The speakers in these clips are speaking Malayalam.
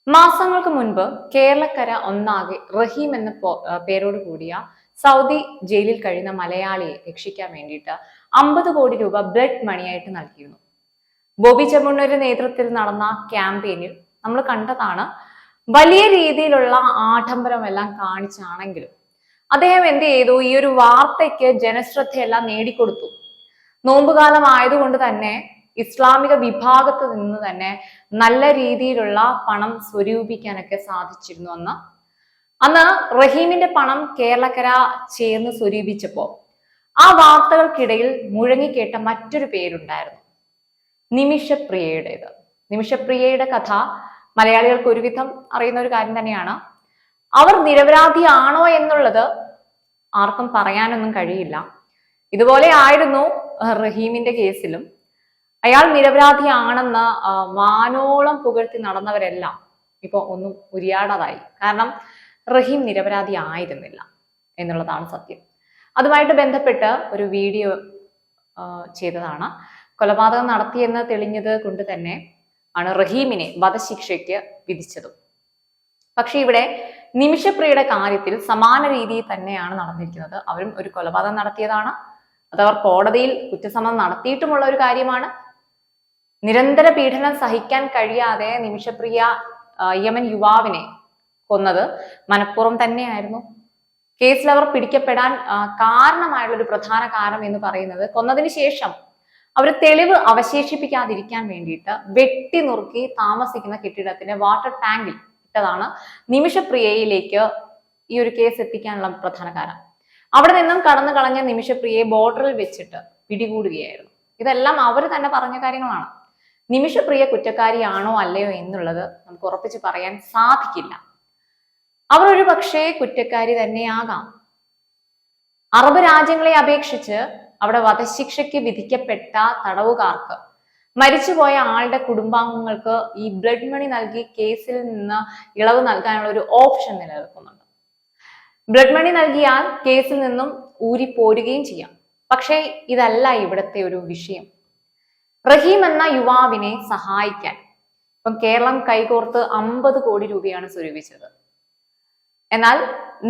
മാസങ്ങൾക്ക് മുൻപ് കേരളക്കര ഒന്നാകെ റഹീം എന്ന പേരോട് കൂടിയ സൗദി ജയിലിൽ കഴിയുന്ന മലയാളിയെ രക്ഷിക്കാൻ വേണ്ടിയിട്ട് 50 കോടി രൂപ ബ്ലഡ് മണിയായിട്ട് നൽകിയിരുന്നു. ബോബി ചെമ്മണ്ണൂരിന്റെ നേതൃത്വത്തിൽ നടന്ന ക്യാമ്പയിനിൽ നമ്മൾ കണ്ടതാണ്. വലിയ രീതിയിലുള്ള ആഡംബരമെല്ലാം കാണിച്ചാണെങ്കിലും അദ്ദേഹം എന്ത് ചെയ്തു? ഈ ഒരു വാർത്തയ്ക്ക് ജനശ്രദ്ധയെല്ലാം നേടിക്കൊടുത്തു. നോമ്പുകാലം ആയതുകൊണ്ട് തന്നെ ഇസ്ലാമിക വിഭാഗത്ത് നിന്ന് തന്നെ നല്ല രീതിയിലുള്ള പണം സ്വരൂപിക്കാനൊക്കെ സാധിച്ചിരുന്നു. അന്ന് റഹീമിന്റെ പണം കേരളക്കര ചേർന്ന് സ്വരൂപിച്ചപ്പോ ആ വാർത്തകൾക്കിടയിൽ മുഴങ്ങിക്കേട്ട മറ്റൊരു പേരുണ്ടായിരുന്നു, നിമിഷപ്രിയയുടേത്. നിമിഷപ്രിയയുടെ കഥ മലയാളികൾക്ക് ഒരുവിധം അറിയുന്ന ഒരു കാര്യം തന്നെയാണ്. അവർ നിരപരാധിയാണോ എന്നുള്ളത് ആർക്കും പറയാനൊന്നും കഴിയില്ല. ഇതുപോലെ ആയിരുന്നു റഹീമിന്റെ കേസിലും. അയാൾ നിരപരാധിയാണെന്ന് വാനോളം പുകഴ്ത്തി നടന്നവരെല്ലാം ഇപ്പൊ ഒന്നും ഉരിയാടാതായി. കാരണം റഹീം നിരപരാധി ആയിരുന്നില്ല എന്നുള്ളതാണ് സത്യം. അതുമായിട്ട് ബന്ധപ്പെട്ട് ഒരു വീഡിയോ ചെയ്തതാണ്. കൊലപാതകം നടത്തിയെന്ന് തെളിഞ്ഞത് കൊണ്ട് തന്നെ ആണ് റഹീമിനെ വധശിക്ഷയ്ക്ക് വിധിച്ചതും. പക്ഷെ ഇവിടെ നിമിഷപ്രിയയുടെ കാര്യത്തിൽ സമാന രീതിയിൽ തന്നെയാണ് നടന്നിരിക്കുന്നത്. അവരും ഒരു കൊലപാതകം നടത്തിയതാണ്. അതവർ കോടതിയിൽ കുറ്റസമ്മതം നടത്തിയിട്ടുമുള്ള ഒരു കാര്യമാണ്. നിരന്തര പീഡനം സഹിക്കാൻ കഴിയാതെ നിമിഷപ്രിയ യമൻ യുവാവിനെ കൊന്നത് മനഃപൂർവ്വം തന്നെയായിരുന്നു. കേസിൽ അവർ പിടിക്കപ്പെടാൻ കാരണമായുള്ള ഒരു പ്രധാന കാരണം എന്ന് പറയുന്നത്, കൊന്നതിന് ശേഷം അവർ തെളിവ് അവശേഷിപ്പിക്കാതിരിക്കാൻ വേണ്ടിയിട്ട് വെട്ടി നുറുക്കി താമസിക്കുന്ന കെട്ടിടത്തിന്റെ വാട്ടർ ടാങ്കിൽ ഇട്ടതാണ് നിമിഷപ്രിയയിലേക്ക് ഈ ഒരു കേസ് എത്തിക്കാനുള്ള പ്രധാന കാരണം. അവിടെ നിന്നും കടന്നു കളഞ്ഞ നിമിഷപ്രിയയെ ബോർഡറിൽ വെച്ചിട്ട് പിടികൂടുകയായിരുന്നു. ഇതെല്ലാം അവർ തന്നെ പറഞ്ഞ കാര്യങ്ങളാണ്. നിമിഷപ്രിയ കുറ്റക്കാരിയാണോ അല്ലയോ എന്നുള്ളത് നമുക്ക് ഉറപ്പിച്ച് പറയാൻ സാധിക്കില്ല. അവർ ഒരു പക്ഷേ കുറ്റക്കാരി തന്നെയാകാം. അറബ് രാജ്യങ്ങളെ അപേക്ഷിച്ച് അവിടെ വധശിക്ഷയ്ക്ക് വിധിക്കപ്പെട്ട തടവുകാർക്ക്, മരിച്ചുപോയ ആളുടെ കുടുംബാംഗങ്ങൾക്ക് ഈ ബ്ലഡ് മണി നൽകി കേസിൽ നിന്ന് ഇളവ് നൽകാനുള്ള ഒരു ഓപ്ഷൻ നിലനിൽക്കുന്നുണ്ട്. ബ്ലഡ് മണി നൽകിയാൽ കേസിൽ നിന്നും ഊരിപ്പോരുകയും ചെയ്യാം. പക്ഷേ ഇതല്ല ഇവിടുത്തെ ഒരു വിഷയം. റഹീം എന്ന യുവാവിനെ സഹായിക്കാൻ ഇപ്പം കേരളം കൈകോർത്ത് 50 കോടി രൂപയാണ് സ്വരൂപിച്ചത്. എന്നാൽ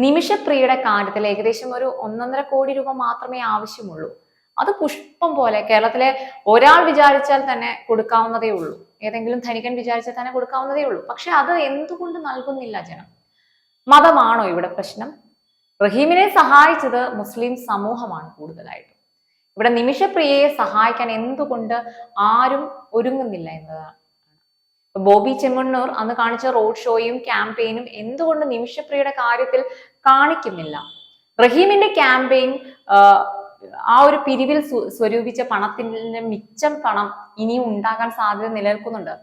നിമിഷപ്രിയയുടെ കാര്യത്തിൽ ഏകദേശം ഒരു 1.5 കോടി രൂപ മാത്രമേ ആവശ്യമുള്ളൂ. അത് പുഷ്പം പോലെ കേരളത്തിലെ ഒരാൾ വിചാരിച്ചാൽ തന്നെ കൊടുക്കാവുന്നതേ ഉള്ളൂ. ഏതെങ്കിലും ധനികൻ വിചാരിച്ചാൽ തന്നെ കൊടുക്കാവുന്നതേ ഉള്ളൂ. പക്ഷെ അത് എന്തുകൊണ്ട് നൽകുന്നില്ല ജനം? മതമാണോ ഇവിടെ പ്രശ്നം? റഹീമിനെ സഹായിച്ചത് മുസ്ലിം സമൂഹമാണ് കൂടുതലായിട്ടും. ഇവിടെ നിമിഷപ്രിയയെ സഹായിക്കാൻ എന്തുകൊണ്ട് ആരും ഒരുങ്ങുന്നില്ല എന്നതാണ്. ബോബി ചെമ്മണ്ണൂർ അന്ന് കാണിച്ച റോഡ് ഷോയും ക്യാമ്പയിനും എന്തുകൊണ്ട് നിമിഷപ്രിയയുടെ കാര്യത്തിൽ കാണിക്കുന്നില്ല? റഹീമിന്റെ ക്യാമ്പയിൻ ആ ഒരു പിരിവിൽ സ്വരൂപിച്ച പണത്തിന്റെ മിച്ചം പണം ഇനിയും ഉണ്ടാകാൻ സാധ്യത നിലനിൽക്കുന്നുണ്ട്.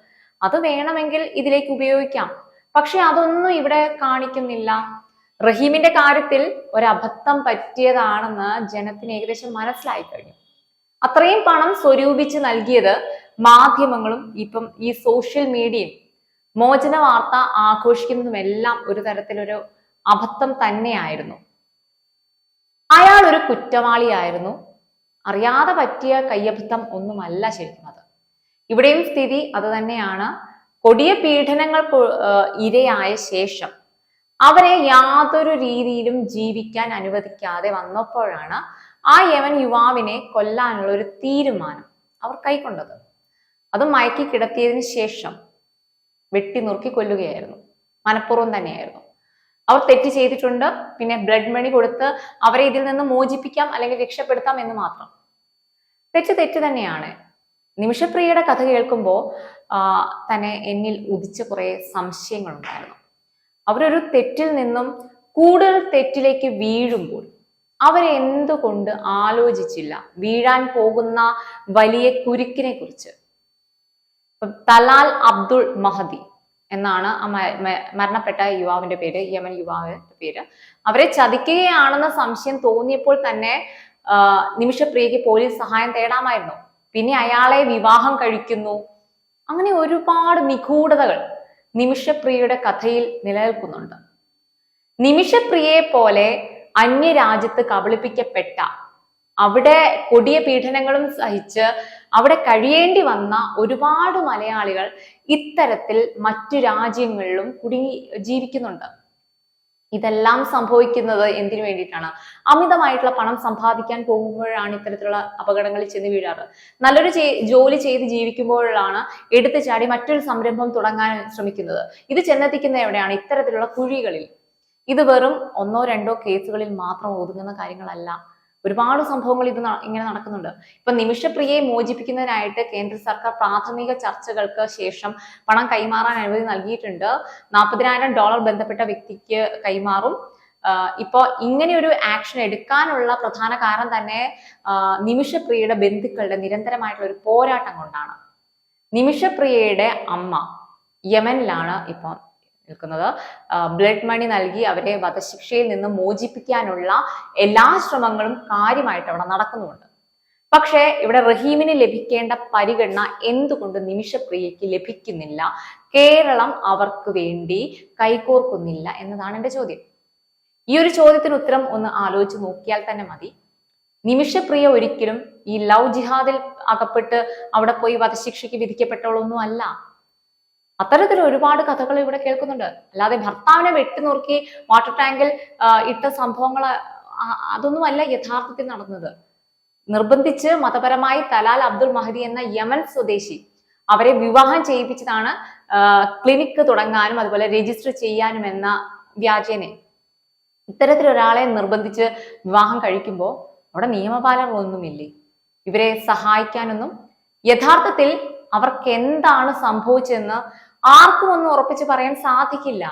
അത് വേണമെങ്കിൽ ഇതിലേക്ക് ഉപയോഗിക്കാം. പക്ഷെ അതൊന്നും ഇവിടെ കാണിക്കുന്നില്ല. റഹീമിന്റെ കാര്യത്തിൽ ഒരബദ്ധം പറ്റിയതാണെന്ന് ജനത്തിന് ഏകദേശം മനസ്സിലായി കഴിഞ്ഞു. അത്രയും പണം സ്വരൂപിച്ച് നൽകിയത് മാധ്യമങ്ങളും ഇപ്പം ഈ സോഷ്യൽ മീഡിയയും മോചന വാർത്ത ആഘോഷിക്കുന്നതുമെല്ലാം ഒരു തരത്തിലൊരു അബദ്ധം തന്നെയായിരുന്നു. അയാൾ ഒരു കുറ്റവാളിയായിരുന്നു. അറിയാതെ പറ്റിയ കയ്യബദ്ധം ഒന്നുമല്ല ശരിക്കും അത്. ഇവിടെയും സ്ഥിതി അത് തന്നെയാണ്. കൊടിയ പീഡനങ്ങൾക്ക് ഇരയായ ശേഷം അവരെ യാതൊരു രീതിയിലും ജീവിക്കാൻ അനുവദിക്കാതെ വന്നപ്പോഴാണ് ആ യമൻ യുവാവിനെ കൊല്ലാനുള്ള ഒരു തീരുമാനം അവർ കൈക്കൊണ്ടത്. അത് മയക്കി കിടത്തിയതിനു ശേഷം വെട്ടി നുറുക്കി കൊല്ലുകയായിരുന്നു. മനഃപൂർവ്വം തന്നെയായിരുന്നു. അവർ തെറ്റ് ചെയ്തിട്ടുണ്ട്. പിന്നെ ബ്ലഡ് മണി കൊടുത്ത് അവരെ ഇതിൽ നിന്ന് മോചിപ്പിക്കാം അല്ലെങ്കിൽ രക്ഷപ്പെടുത്താം എന്ന് മാത്രം. തെറ്റ് തന്നെയാണ്. നിമിഷപ്രിയയുടെ കഥ കേൾക്കുമ്പോൾ തന്നെ എന്നിൽ ഉദിച്ച കുറെ സംശയങ്ങളുണ്ടായിരുന്നു. അവരൊരു തെറ്റിൽ നിന്നും കൂടുതൽ തെറ്റിലേക്ക് വീഴുമ്പോൾ അവരെന്തുകൊണ്ട് ആലോചിച്ചില്ല വീഴാൻ പോകുന്ന വലിയ കുരുക്കിനെ കുറിച്ച്? തലാൽ അബ്ദുൾ മഹദി എന്നാണ് ആ മരണപ്പെട്ട യുവാവിന്റെ പേര്, യമൻ യുവാവിന്റെ പേര്. അവരെ ചതിക്കുകയാണെന്ന സംശയം തോന്നിയപ്പോൾ തന്നെ നിമിഷപ്രിയയ്ക്ക് പോലീസ് സഹായം തേടാമായിരുന്നു. പിന്നെ അയാളെ വിവാഹം കഴിക്കുന്നു. അങ്ങനെ ഒരുപാട് നിഗൂഢതകൾ നിമിഷപ്രിയയുടെ കഥയിൽ നിലനിൽക്കുന്നുണ്ട്. നിമിഷപ്രിയയെ പോലെ അന്യരാജ്യത്ത് കബളിപ്പിക്കപ്പെട്ട, അവിടെ കൊടിയ പീഡനങ്ങളും സഹിച്ച് അവിടെ കഴിയേണ്ടി വന്ന ഒരുപാട് മലയാളികൾ ഇത്തരത്തിൽ മറ്റു രാജ്യങ്ങളിലും കുടുങ്ങി ജീവിക്കുന്നുണ്ട്. ഇതെല്ലാം സംഭവിക്കുന്നത് എന്തിനു വേണ്ടിയിട്ടാണ്? അമിതമായിട്ടുള്ള പണം സമ്പാദിക്കാൻ പോകുമ്പോഴാണ് ഇത്തരത്തിലുള്ള അപകടങ്ങളിൽ ചെന്ന് വീഴാറ്. നല്ലൊരു ജോലി ചെയ്ത് ജീവിക്കുമ്പോഴാണ് എടുത്തു ചാടി മറ്റൊരു സംരംഭം തുടങ്ങാൻ ശ്രമിക്കുന്നത്. ഇത് ചെന്നെത്തിക്കുന്ന എവിടെയാണ്? ഇത്തരത്തിലുള്ള കുഴികളിൽ. ഇത് വെറും 1-2 കേസുകളിൽ മാത്രം ഒതുങ്ങുന്ന കാര്യങ്ങളല്ല. ഒരുപാട് സംഭവങ്ങൾ ഇങ്ങനെ നടക്കുന്നുണ്ട്. ഇപ്പൊ നിമിഷപ്രിയയെ മോചിപ്പിക്കുന്നതിനായിട്ട് കേന്ദ്ര സർക്കാർ പ്രാഥമിക ചർച്ചകൾക്ക് ശേഷം പണം കൈമാറാൻ അനുമതി നൽകിയിട്ടുണ്ട്. $40,000 ബന്ധപ്പെട്ട വ്യക്തിക്ക് കൈമാറും. ഇപ്പൊ ഇങ്ങനെ ഒരു ആക്ഷൻ എടുക്കാനുള്ള പ്രധാന കാരണം തന്നെ നിമിഷപ്രിയയുടെ ബന്ധുക്കളുടെ നിരന്തരമായിട്ടുള്ള ഒരു പോരാട്ടം കൊണ്ടാണ്. നിമിഷപ്രിയയുടെ അമ്മ യമനിലാണ് ഇപ്പൊ നിൽക്കുന്നത്. ബ്ലഡ് മണി നൽകി അവരെ വധശിക്ഷയിൽ നിന്ന് മോചിപ്പിക്കാനുള്ള എല്ലാ ശ്രമങ്ങളും കാര്യമായിട്ട് അവിടെ നടക്കുന്നുണ്ട്. പക്ഷേ ഇവിടെ റഹീമിന് ലഭിക്കേണ്ട പരിഗണന എന്തുകൊണ്ട് നിമിഷപ്രിയയ്ക്ക് ലഭിക്കുന്നില്ല? കേരളം അവർക്ക് വേണ്ടി കൈകോർക്കുന്നില്ല എന്നതാണ് എന്റെ ചോദ്യം. ഈ ഒരു ചോദ്യത്തിന് ഉത്തരം ഒന്ന് ആലോചിച്ച് നോക്കിയാൽ തന്നെ മതി. നിമിഷപ്രിയ ഒരിക്കലും ഈ ലവ് ജിഹാദിൽ അകപ്പെട്ട് അവിടെ പോയി വധശിക്ഷയ്ക്ക് വിധിക്കപ്പെട്ടവളൊന്നും അല്ല. അത്തരത്തിൽ ഒരുപാട് കഥകൾ ഇവിടെ കേൾക്കുന്നുണ്ട്. അല്ലാതെ ഭർത്താവിനെ വെട്ടിനുറുക്കി വാട്ടർ ടാങ്കിൽ ഇട്ട സംഭവങ്ങൾ അതൊന്നുമല്ല യഥാർത്ഥത്തിൽ നടന്നത്. നിർബന്ധിച്ച് മതപരമായി തലാൽ അബ്ദുൾ മഹദി എന്ന യമൻ സ്വദേശി അവരെ വിവാഹം ചെയ്യിപ്പിച്ചതാണ് ക്ലിനിക്ക് തുടങ്ങാനും അതുപോലെ രജിസ്റ്റർ ചെയ്യാനും എന്ന വ്യാജേനെ. ഇത്തരത്തിൽ ഒരാളെ നിർബന്ധിച്ച് വിവാഹം കഴിക്കുമ്പോൾ അവിടെ നിയമപാലകരൊന്നുമില്ലേ? ഇവരെ സഹായിക്കാനൊന്നും. യഥാർത്ഥത്തിൽ അവർക്ക് എന്താണ് സംഭവിച്ചതെന്ന് ആർക്കും ഒന്നും ഉറപ്പിച്ച് പറയാൻ സാധിക്കില്ല.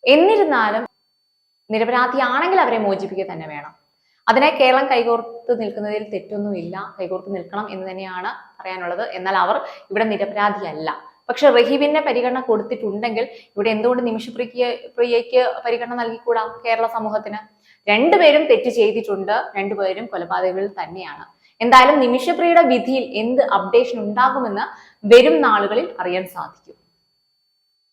എന്നിരുന്നാലും നിരപരാധിയാണെങ്കിൽ അവരെ മോചിപ്പിക്കുക തന്നെ വേണം. അതിനെ കേരളം കൈകോർത്ത് നിൽക്കുന്നതിൽ തെറ്റൊന്നുമില്ല. കൈകോർത്ത് നിൽക്കണം എന്ന് തന്നെയാണ് പറയാനുള്ളത്. എന്നാൽ അവർ ഇവിടെ നിരപരാധിയല്ല. പക്ഷെ റഹീമിനെ പരിഗണന കൊടുത്തിട്ടുണ്ടെങ്കിൽ ഇവിടെ എന്തുകൊണ്ട് നിമിഷപ്രിയയ്ക്ക് പരിഗണന നൽകിക്കൂടാ? കേരള സമൂഹത്തിന് രണ്ടുപേരും തെറ്റ് ചെയ്തിട്ടുണ്ട്. രണ്ടുപേരും കൊലപാതകങ്ങളിൽ തന്നെയാണ്. എന്തായാലും നിമിഷപ്രിയയുടെ വിധിയിൽ എന്ത് അപ്ഡേഷൻ ഉണ്ടാകുമെന്ന് വരും നാളുകളിൽ അറിയാൻ സാധിക്കും.